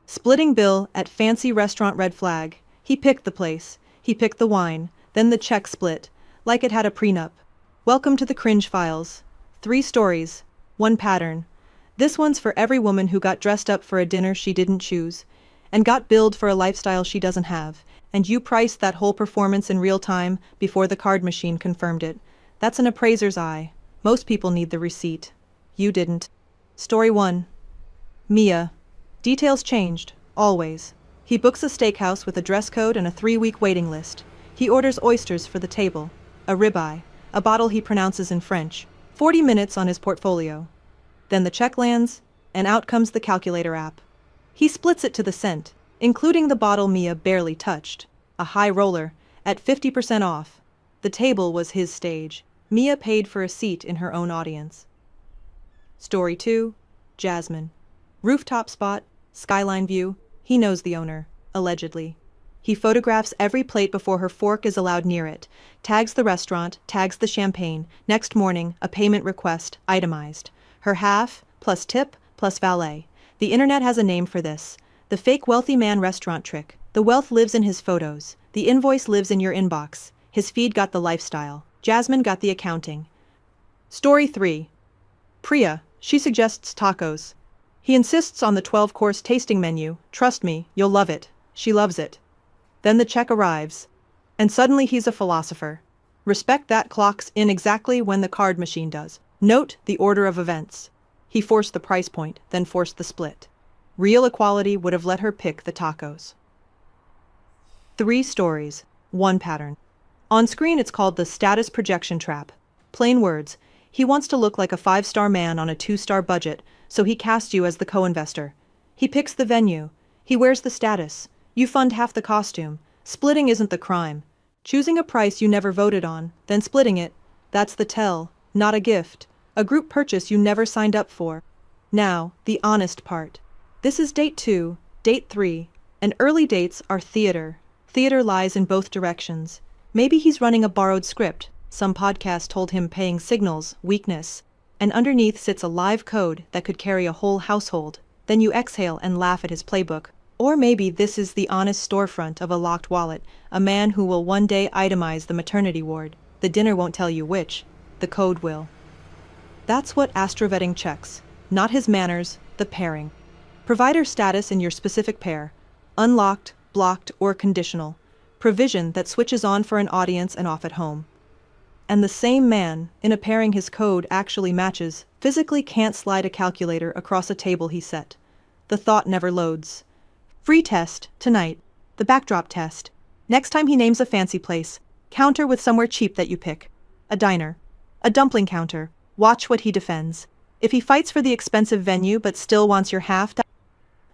Splitting bill at fancy restaurant red flag. He picked the place. He picked the wine. Then the check split. Like it had a prenup. Welcome to the cringe files. 3 stories. 1 pattern. This one's for every woman who got dressed up for a dinner she didn't choose. And got billed for a lifestyle she doesn't have. And you priced that whole performance in real time before the card machine confirmed it. That's an appraiser's eye. Most people need the receipt. You didn't. Story 1. Mia. Details changed. Always. He books a steakhouse with a dress code and a 3-week waiting list. He orders oysters for the table. A ribeye. A bottle he pronounces in French. 40 minutes on his portfolio. Then the check lands, and out comes the calculator app. He splits it to the cent, including the bottle Mia barely touched. A high roller, at 50% off. The table was his stage. Mia paid for a seat in her own audience. Story 2. Jasmine. Rooftop spot, skyline view. He knows the owner, allegedly. He photographs every plate before her fork is allowed near it, tags the restaurant, tags the champagne. Next morning, a payment request, itemized. Her half, plus tip, plus valet. The internet has a name for this. The fake wealthy man restaurant trick. The wealth lives in his photos. The invoice lives in your inbox. His feed got the lifestyle. Jasmine got the accounting. Story 3. Priya. She suggests tacos. He insists on the 12-course tasting menu. Trust me, you'll love it. She loves it. Then the check arrives. And suddenly he's a philosopher. Respect that clocks in exactly when the card machine does. Note the order of events. He forced the price point, then forced the split. Real equality would have let her pick the tacos. 3 stories. 1 pattern. On screen it's called the status projection trap. Plain words. He wants to look like a 5-star man on a 2-star budget, so he casts you as the co-investor. He picks the venue. He wears the status. You fund half the costume. Splitting isn't the crime. Choosing a price you never voted on, then splitting it, that's the tell, not a gift. A group purchase you never signed up for. Now, the honest part. This is date 2, date 3, and early dates are theater. Theater lies in both directions. Maybe he's running a borrowed script. Some podcast told him paying signals weakness, and underneath sits a live code that could carry a whole household. Then you exhale and laugh at his playbook. Or maybe this is the honest storefront of a locked wallet, a man who will one day itemize the maternity ward. The dinner won't tell you which. The code will. That's what AstroVetting checks. Not his manners, the pairing. Provider status in your specific pair. Unlocked, blocked, or conditional. Provision that switches on for an audience and off at home. And the same man, in a pairing his code actually matches, physically can't slide a calculator across a table he set. The thought never loads. Free test, tonight. The backdrop test. Next time he names a fancy place, counter with somewhere cheap that you pick. A diner. A dumpling counter. Watch what he defends. If he fights for the expensive venue but still wants your half,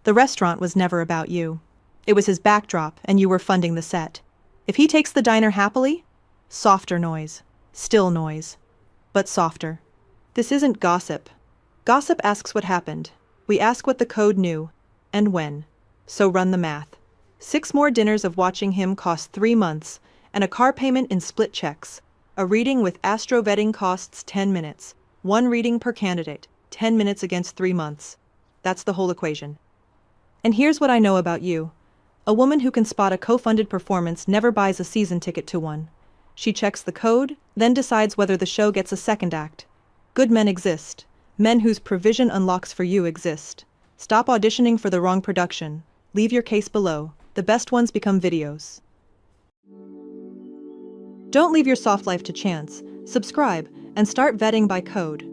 the restaurant was never about you. It was his backdrop and you were funding the set. If he takes the diner happily, softer noise. Still noise. But softer. This isn't gossip. Gossip asks what happened. We ask what the code knew. And when. So run the math. 6 more dinners of watching him cost 3 months, and a car payment in split checks. A reading with AstroVetting costs 10 minutes. 1 reading per candidate. 10 minutes against 3 months. That's the whole equation. And here's what I know about you. A woman who can spot a co-funded performance never buys a season ticket to one. She checks the code, then decides whether the show gets a second act. Good men exist. Men whose provision unlocks for you exist. Stop auditioning for the wrong production. Leave your case below. The best ones become videos. Don't leave your soft life to chance. Subscribe and start vetting by code.